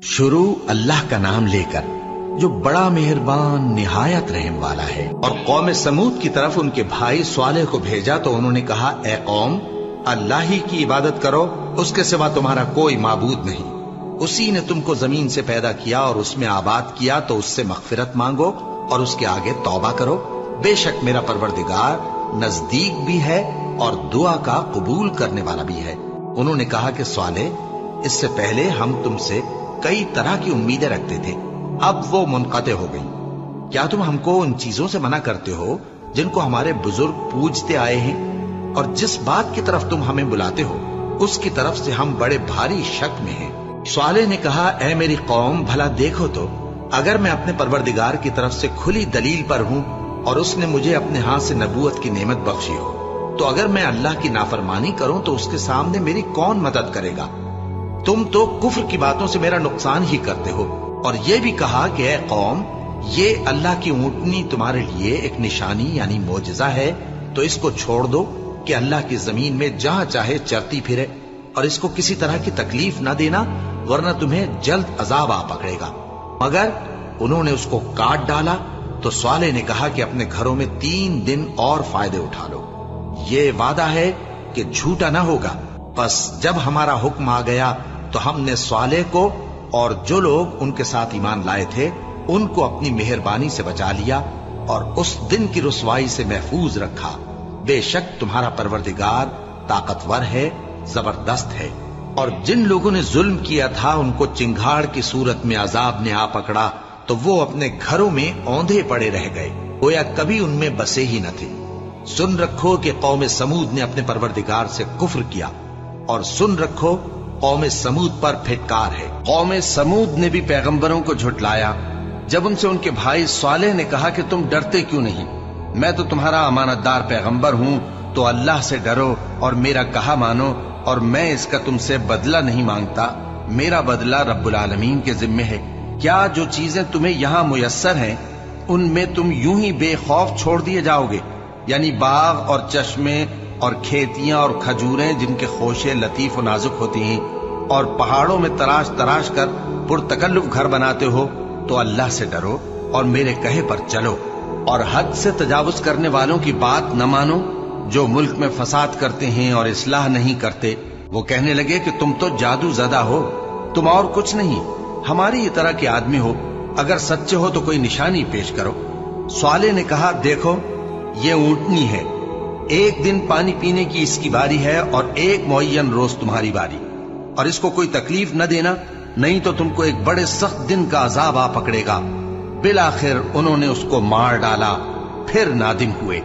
शुरू अल्लाह का नाम लेकर जो बड़ा मेहरबान निहायत रहम वाला है। और कौम समूद की तरफ उनके भाई स्वालेह को भेजा तो उन्होंने कहा, ए कौम, अल्लाह ही की इबादत करो, उसके सिवा तुम्हारा कोई माबूद नहीं। उसी ने तुमको जमीन से पैदा किया और उसमें आबाद किया, तो उससे मगफिरत मांगो और उसके आगे तौबा करो। बेशक मेरा परवरदिगार नजदीक भी है और दुआ का कबूल करने वाला भी है। उन्होंने कहा कि स्वालेह, इससे पहले हम तुमसे कई तरह की उम्मीदें रखते थे, अब वो मुनक़ते हो गई। क्या तुम हमको उन चीजों से मना करते हो जिनको हमारे बुजुर्ग पूजते आए हैं? और जिस बात की तरफ तुम हमें बुलाते हो उसकी तरफ से हम बड़े भारी शक में हैं। स्वालेह ने कहा, ऐ मेरी कौम, भला देखो तो, अगर मैं अपने परवरदिगार की तरफ से खुली दलील पर हूं और उसने मुझे अपने हाथ से नबूवत की नेमत बख्शी हो, तो अगर मैं अल्लाह की नाफरमानी करूं तो उसके सामने मेरी कौन मदद करेगा? तुम तो कुफ्र की बातों से मेरा नुकसान ही करते हो। और ये भी कहा कि ऐ कौम, ये अल्लाह की ऊंटनी तुम्हारे लिए एक निशानी यानी मोजज़ा है, तो इसको छोड़ दो कि अल्लाह की जमीन में जहां चाहे चरती फिरे, और इसको किसी तरह की तकलीफ न देना, वरना तुम्हें जल्द अजाब आ पकड़ेगा। मगर उन्होंने उसको काट डाला। तो स्वालेह ने कहा कि अपने घरों में 3 दिन और फायदे उठा लो, ये वादा है कि झूठा ना होगा। बस जब हमारा हुक्म आ गया तो हमने स्वालेह को और जो लोग उनके साथ ईमान लाए थे उनको अपनी मेहरबानी से बचा लिया और उस दिन की रुसवाई से महफूज रखा। बेशक तुम्हारा परवरदिगार ताकतवर है, जबरदस्त है। और जिन लोगों ने जुल्म किया था उनको चिंगाड़ की सूरत में अजाब ने आ पकड़ा, तो वो अपने घरों में औंधे पड़े रह गए, गोया कभी उनमें बसे ही न थे। सुन रखो कि कौम समूद ने अपने परवरदिगार से कुफ्र किया, और सुन रखो कौम समूद पर फिटकार है। कौम समूद ने भी पैगंबरों को झुटलाया जब उनसे उनके भाई स्वालेह ने कहा कि तुम डरते क्यों नहीं, मैं तो तुम्हारा अमानतदार पैगंबर हूं, तो अल्लाह से डरो और मेरा कहा मानो, और मैं इसका तुमसे बदला नहीं मांगता, मेरा बदला रब्बुल आलमीन के जिम्मे है। क्या जो चीजें तुम्हें यहाँ मुयस्सर हैं उनमें तुम यूं ही बेखौफ छोड़ दिए जाओगे, यानी बाग और चश्मे और खेतियां और खजूरें जिनके खोशे लतीफ और नाजुक होती हैं, और पहाड़ों में तराश तराश कर पुरतकल्लुफ घर बनाते हो, तो अल्लाह से डरो और मेरे कहे पर चलो, और हद से तजावुज करने वालों की बात न मानो जो मुल्क में फसाद करते हैं और इस्लाह नहीं करते। वो कहने लगे कि तुम तो जादू ज़दा हो, तुम और कुछ नहीं, हमारी ये तरह के आदमी हो, अगर सच्चे हो तो कोई निशानी पेश करो। स्वालेह ने कहा, देखो ये ऊंटनी है, एक दिन पानी पीने की इसकी बारी है और एक मुअय्यन रोज तुम्हारी बारी, और इसको कोई तकलीफ न देना, नहीं तो तुमको एक बड़े सख्त दिन का अजाब आ पकड़ेगा। बिलाखिर उन्होंने उसको मार डाला, फिर नादिम हुए,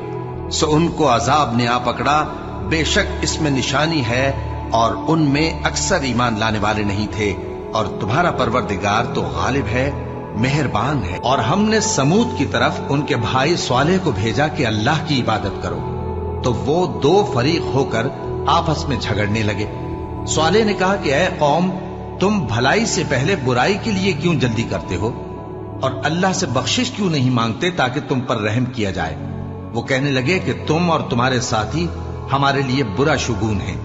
सो उनको अजाब ने आ पकड़ा। बेशक इसमें निशानी है और उनमें अक्सर ईमान लाने वाले नहीं थे, और तुम्हारा परवरदिगार तो गालिब है, मेहरबान है। और हमने समूद की तरफ उनके भाई स्वालेह को भेजा कि अल्लाह की इबादत करो, तो वो 2 फरीक होकर आपस में झगड़ने लगे। स्वालेह ने कहा कि ऐ कौम, तुम भलाई से पहले बुराई के लिए क्यों जल्दी करते हो, और अल्लाह से बख्शिश क्यों नहीं मांगते ताकि तुम पर रहम किया जाए? वो कहने लगे कि तुम और तुम्हारे साथी हमारे लिए बुरा शुगून है।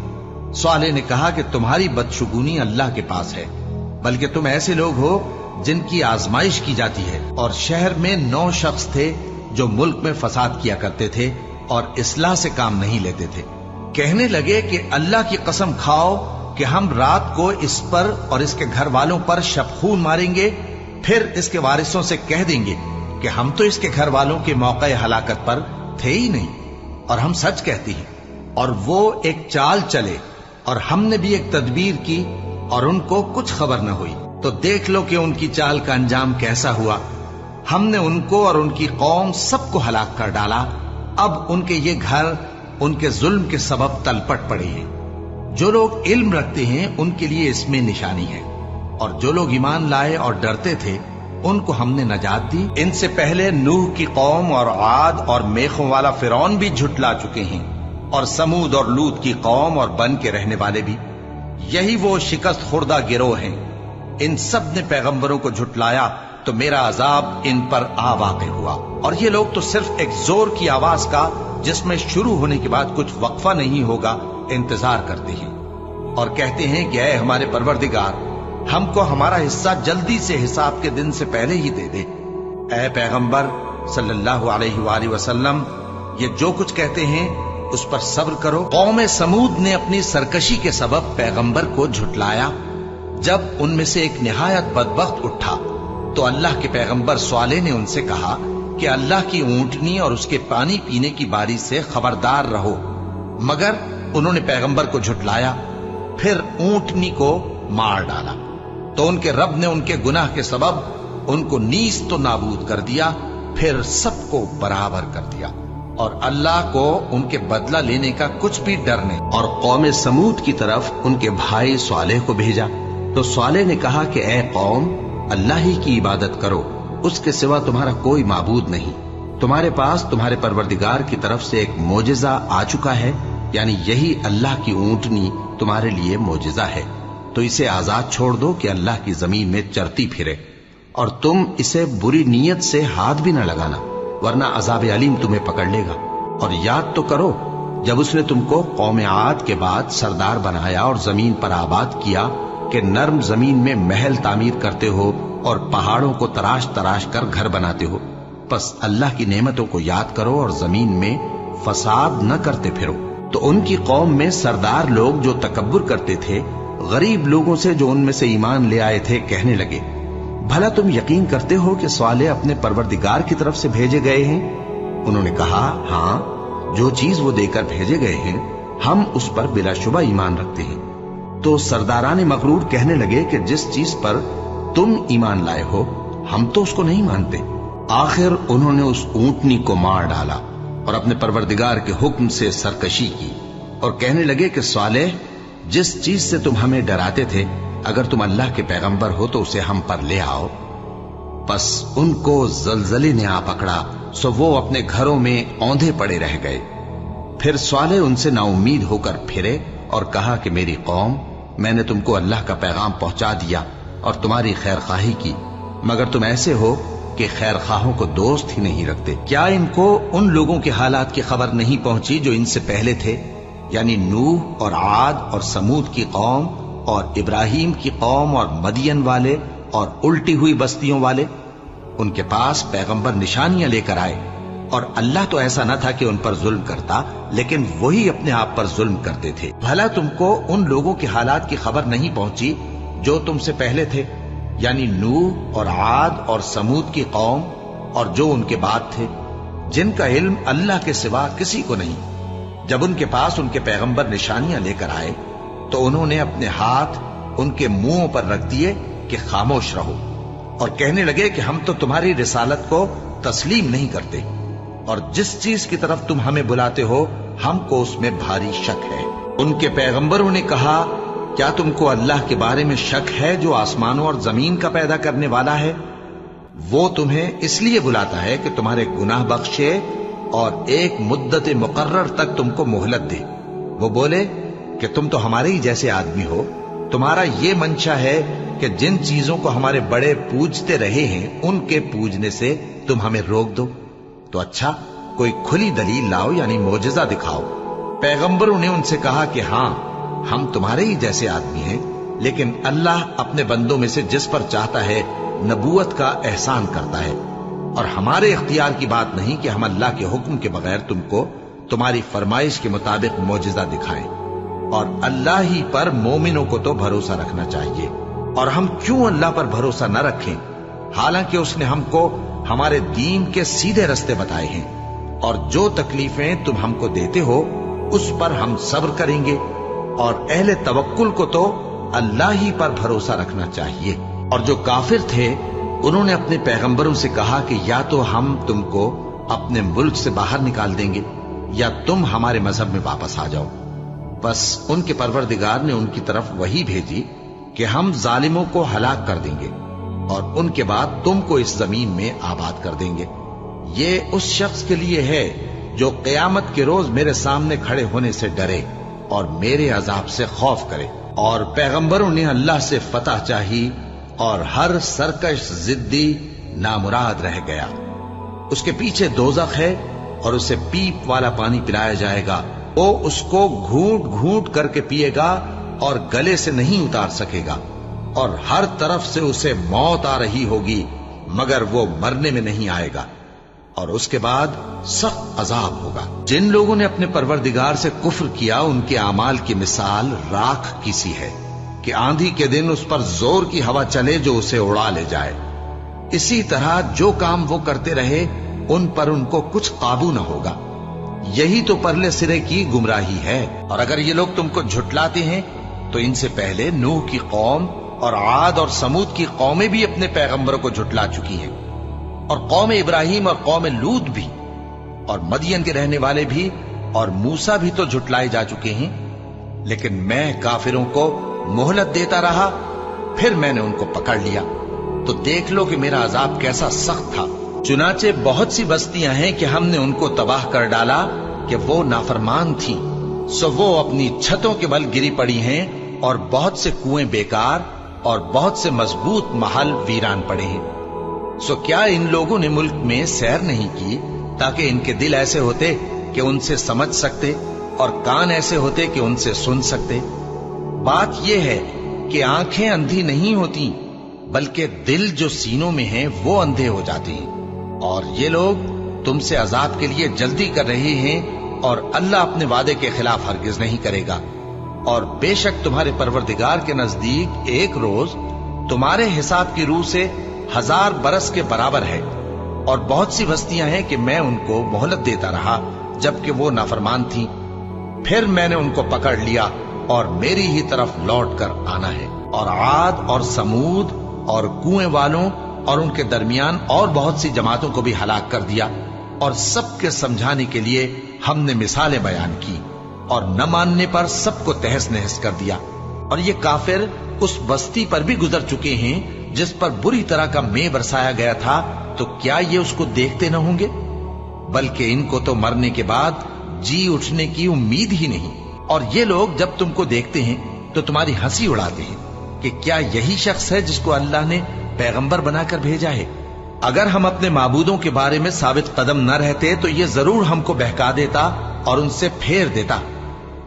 स्वालेह ने कहा कि तुम्हारी बदशुगूनी अल्लाह के पास है, बल्कि तुम ऐसे लोग हो जिनकी आजमाइश की जाती है। और शहर में 9 शख्स थे जो मुल्क में फसाद किया करते थे और इस्लाह से काम नहीं लेते थे। कहने लगे कि अल्लाह की कसम खाओ कि हम रात को इस पर और इसके घर वालों पर शबखून मारेंगे, फिर इसके वारिसों से कह देंगे कि हम तो इसके घर वालों के मौके हलाकत पर थे ही नहीं, और हम सच कहती हैं। और वो एक चाल चले और हमने भी एक तदबीर की और उनको कुछ खबर न हुई, तो देख लो कि उनकी चाल का अंजाम कैसा हुआ। हमने उनको और उनकी कौम सबको हलाक कर डाला। अब उनके ये घर उनके जुल्म के सबब तलपट पड़े हैं। जो लोग इल्म रखते हैं उनके लिए इसमें निशानी है, और जो लोग ईमान लाए और डरते थे उनको हमने नजात दी। इनसे पहले नूह की कौम और आद और मेखों वाला फिरौन भी झुटला चुके हैं, और समूद और लूत की कौम और बन के रहने वाले भी। यही वो शिकस्त खुर्दा गिरोह हैं। इन सब ने पैगंबरों को झुटलाया, तो मेरा अजाब इन पर आ वाक़ हुआ। और ये लोग तो सिर्फ एक जोर की आवाज का, जिसमें शुरू होने के बाद कुछ वक्फा नहीं होगा, इंतजार करते हैं और कहते हैं कि ऐ हमारे परवरदिगार, हमको हमारा हिस्सा जल्दी से हिसाब के दिन से पहले ही दे दे। ऐ पैगंबर सल्लल्लाहु अलैहि वसल्लम, ये जो कुछ कहते हैं उस पर सब्र करो। कौम समूद ने अपनी सरकशी के सबब पैगंबर को झुटलाया। जब उनमें से एक निहायत बदबख्त उठा तो अल्लाह के पैगंबर स्वालेह ने उनसे कहा कि अल्लाह की ऊंटनी और उसके पानी पीने की बारी से खबरदार रहो। मगर उन्होंने पैगंबर को झुटलाया, फिर ऊंटनी को मार डाला। तो उनके रब ने उनके गुनाह के सबब उनको नीस तो नाबूद कर दिया, फिर सबको बराबर कर दिया, और अल्लाह को उनके बदला लेने का कुछ भी डर नहीं। और कौम समूद की तरफ उनके भाई स्वालेह को भेजा तो स्वालेह ने कहा कि ऐ कौम, अल्लाह ही की इबादत करो, उसके सिवा तुम्हारा कोई माबूद नहीं। तुम्हारे पास तुम्हारे परवरदिगार की तरफ से एक मोजिजा आ चुका है, यानी यही अल्लाह की ऊंटनी तुम्हारे लिए मोजिजा है। तो इसे आजाद छोड़ दो कि अल्लाह की जमीन में चरती फिरे, और तुम इसे बुरी नीयत से हाथ भी न लगाना, वरना अजाब अलीम तुम्हें पकड़ लेगा। और याद तो करो जब उसने तुमको कौम आद के बाद सरदार बनाया और जमीन पर आबाद किया कि नर्म जमीन में महल तामीर करते हो और पहाड़ों को तराश तराश कर घर बनाते हो। बस अल्लाह की नेमतों को याद करो और जमीन में फसाद न करते फिरो। तो उनकी कौम में सरदार लोग जो तकब्बुर करते थे, गरीब लोगों से जो उनमें से ईमान ले आए थे, कहने लगे, भला तुम यकीन करते हो कि स्वालेह अपने परवरदिगार की तरफ से भेजे गए हैं? उन्होंने कहा, हाँ, जो चीज वो देकर भेजे गए हैं हम उस पर बिलाशुबा ईमान रखते हैं। तो सरदारान मगरूर कहने लगे कि जिस चीज पर तुम ईमान लाए हो हम तो उसको नहीं मानते। आखिर उन्होंने उस ऊंटनी को मार डाला और अपने परवरदिगार के हुक्म से सरकशी की, और कहने लगे कि स्वालेह, जिस चीज से तुम हमें डराते थे, अगर तुम अल्लाह के पैगंबर हो तो उसे हम पर ले आओ। बस उनको जलजले ने आ पकड़ा, सो वो अपने घरों में औंधे पड़े रह गए। फिर स्वालेह उनसे नाउम्मीद होकर फिरे और कहा कि मेरी कौम, मैंने तुमको अल्लाह का पैगाम पहुंचा दिया और तुम्हारी खैरखाही की, मगर तुम ऐसे हो कि खैरखाहों को दोस्त ही नहीं रखते। क्या इनको उन लोगों के हालात की खबर नहीं पहुंची जो इनसे पहले थे, यानी नूह और आद और समूद की कौम और इब्राहिम की कौम और मदियन वाले और उल्टी हुई बस्तियों वाले? उनके पास पैगंबर निशानियां लेकर आए, और अल्लाह तो ऐसा न था कि उन पर जुल्म करता, लेकिन वही अपने आप पर जुल्म करते थे। भला तुमको उन लोगों के हालात की खबर नहीं पहुंची जो तुमसे पहले थे, यानी नूह और आद और समूद की कौम और जो उनके बाद थे, जिनका इल्म अल्लाह के सिवा किसी को नहीं। जब उनके पास उनके पैगंबर निशानियां लेकर आए तो उन्होंने अपने हाथ उनके मुंहों पर रख दिए कि खामोश रहो, और कहने लगे कि हम तो तुम्हारी रिसालत को तस्लीम नहीं करते, और जिस चीज की तरफ तुम हमें बुलाते हो हमको उसमें भारी शक है। उनके पैगंबरों ने कहा, क्या तुमको अल्लाह के बारे में शक है जो आसमानों और जमीन का पैदा करने वाला है? वो तुम्हें इसलिए बुलाता है कि तुम्हारे गुनाह बख्शे और एक मुद्दत मुकर्रर तक तुमको मोहलत दे। वो बोले कि तुम तो हमारे ही जैसे आदमी हो, तुम्हारा ये मंशा है कि जिन चीजों को हमारे बड़े पूजते रहे हैं उनके पूजने से तुम हमें रोक दो। तो अच्छा, कोई खुली दलील लाओ, यानी मोजज़ा दिखाओ। पैगंबरों ने उनसे कहा कि हाँ, हम तुम्हारे ही जैसे आदमी हैं, लेकिन अल्लाह अपने बंदों में से जिस पर चाहता है नबूवत का एहसान करता है, और हमारे इख्तियार की बात नहीं कि हम अल्लाह के हुक्म के बगैर तुमको तुम्हारी फरमाइश के मुताबिक मोजज़ा दिखाएं। और अल्लाह ही पर मोमिनों को तो भरोसा रखना चाहिए, और हम क्यों अल्लाह पर भरोसा न रखें, हालांकि उसने हमको हमारे दीन के सीधे रास्ते बताए हैं, और जो तकलीफें तुम हमको देते हो उस पर हम सब्र करेंगे, और अहले तवक्कुल को तो अल्लाह ही पर भरोसा रखना चाहिए। और जो काफिर थे उन्होंने अपने पैगंबरों से कहा कि या तो हम तुमको अपने मुल्क से बाहर निकाल देंगे या तुम हमारे मजहब में वापस आ जाओ। बस उनके परवरदिगार ने उनकी तरफ वही भेजी कि हम जालिमों को हलाक कर देंगे और उनके बाद तुमको इस जमीन में आबाद कर देंगे। ये उस शख्स के लिए है जो क़यामत के रोज मेरे सामने खड़े होने से डरे और मेरे अजाब से खौफ करे। और पैगंबरों ने अल्लाह से फतह चाही और हर सरकश जिद्दी नामुराद रह गया। उसके पीछे दोज़ख है और उसे पीप वाला पानी पिलाया जाएगा। वो उसको घूंट घूंट करके पिएगा और गले से नहीं उतार सकेगा। اور हर तरफ से उसे मौत आ रही होगी, मगर वो मरने में नहीं आएगा, और उसके बाद सख्त अजाब होगा। जिन लोगों ने अपने परवरदिगार से कुफ्र किया, उनके आमाल की मिसाल राख की सी है कि आंधी के दिन उस पर जोर की हवा चले जो उसे उड़ा ले जाए। इसी तरह जो काम वो करते रहे, उन पर उनको कुछ काबू न होगा। यही तो परले सिरे की गुमराही है। और अगर ये लोग तुमको झुटलाते हैं, तो इनसे पहले नूह की कौम और आद और समूद की कौमें भी अपने पैगंबरों को झुटला चुकी हैं, और कौम इब्राहिम और कौम लूत भी, और मदियन के रहने वाले भी, और मूसा भी तो झुटलाए जा चुके हैं। लेकिन मैं काफिरों को मोहलत देता रहा, फिर मैंने उनको पकड़ लिया। तो देख लो कि मेरा अजाब कैसा सख्त था। चुनाचे बहुत सी बस्तियां हैं कि हमने उनको तबाह कर डाला कि वो नाफरमान थी, सो वो अपनी छतों के बल गिरी पड़ी हैं, और बहुत से कुएं बेकार और बहुत से मजबूत महल वीरान पड़े हैं। सो क्या इन लोगों ने मुल्क में सैर नहीं की, ताकि इनके दिल ऐसे होते कि उनसे समझ सकते, और कान ऐसे होते कि उनसे सुन सकते। बात यह है कि आंखें अंधी नहीं होती, बल्कि दिल जो सीनों में है वो अंधे हो जाते हैं। और ये लोग तुमसे अजाब के लिए जल्दी कर रहे हैं, और अल्लाह अपने वादे के खिलाफ हरगिज नहीं करेगा। और बेशक तुम्हारे परवरदिगार के नजदीक एक रोज तुम्हारे हिसाब की रूह से 1000 बरस के बराबर है। और बहुत सी बस्तियां हैं कि मैं उनको मोहलत देता रहा, जबकि वो नाफरमान थी। फिर मैंने उनको पकड़ लिया, और मेरी ही तरफ लौट कर आना है। और आद और समूद और कुएं वालों और उनके दरमियान और बहुत सी जमातों को भी हलाक कर दिया। और सबके समझाने के लिए हमने मिसालें बयान की, और न मानने पर सबको तहस नहस कर दिया। और ये काफिर उस बस्ती पर भी गुजर चुके हैं जिस पर बुरी तरह का मेह बरसाया गया था, तो क्या ये उसको देखते न होंगे? बल्कि इनको तो मरने के बाद जी उठने की उम्मीद ही नहीं। और ये लोग जब तुमको देखते हैं तो तुम्हारी हंसी उड़ाते हैं कि क्या यही शख्स है जिसको अल्लाह ने पैगंबर बनाकर भेजा है? अगर हम अपने माबूदों के बारे में साबित कदम न रहते तो ये जरूर हमको बहका देता और उनसे फेर देता।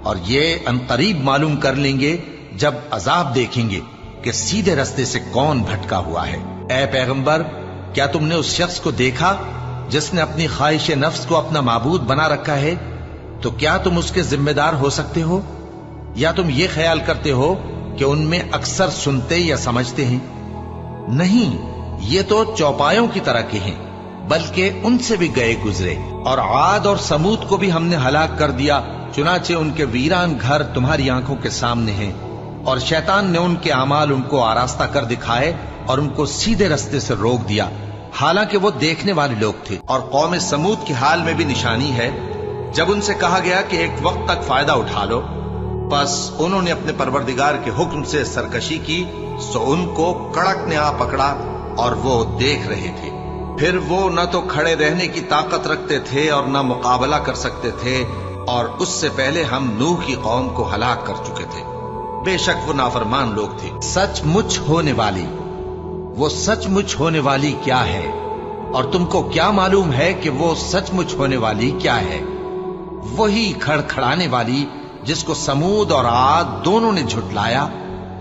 और ये अनकरीब मालूम कर लेंगे जब अजाब देखेंगे कि सीधे रास्ते से कौन भटका हुआ है। ऐ पैगंबर, क्या तुमने उस शख्स को देखा जिसने अपनी ख्वाहिश नफ्स को अपना माबूद बना रखा है? तो क्या तुम उसके जिम्मेदार हो सकते हो? या तुम ये ख्याल करते हो कि उनमें अक्सर सुनते या समझते हैं? नहीं, ये तो चौपायों की तरह के हैं, बल्कि उनसे भी गए गुजरे। और आद और समूद को भी हमने हलाक कर दिया, चुनाचे उनके वीरान घर तुम्हारी आंखों के सामने हैं। और शैतान ने उनके अमाल उनको आरास्ता कर दिखाए और उनको सीधे रास्ते से रोक दिया, हालांकि वो देखने वाले लोग थे। और कौम समूद के हाल में भी निशानी है। जब उनसे कहा गया कि एक वक्त तक फायदा उठा लो, बस उन्होंने अपने परवरदिगार के हुक्म से सरकशी की, सो उनको कड़क ने आ पकड़ा और वो देख रहे थे। फिर वो न तो खड़े रहने की ताकत रखते थे और न मुकाबला कर सकते थे। और उससे पहले हम नूह की कौम को हलाक कर चुके थे। बेशक वो नाफरमान लोग थे। सचमुच होने वाली, वो सचमुच होने वाली क्या है? और तुमको क्या मालूम है कि वो सचमुच होने वाली क्या है? वही खड़खड़ाने वाली जिसको समूद और आद दोनों ने झुटलाया।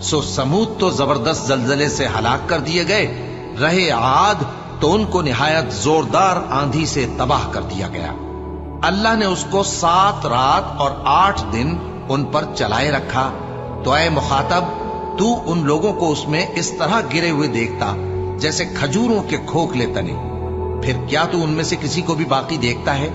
सो समूद तो जबरदस्त जलजले से हलाक कर दिए गए, रहे आद तो उनको निहायत जोरदार आंधी से तबाह कर दिया गया। अल्लाह ने उसको 7 रात और 8 दिन उन पर चलाए रखा। तो ऐ मुखातब, तू उन लोगों को उसमें इस तरह गिरे हुए देखता जैसे खजूरों के खोखले तने। फिर क्या तू उनमें से किसी को भी बाकी देखता है?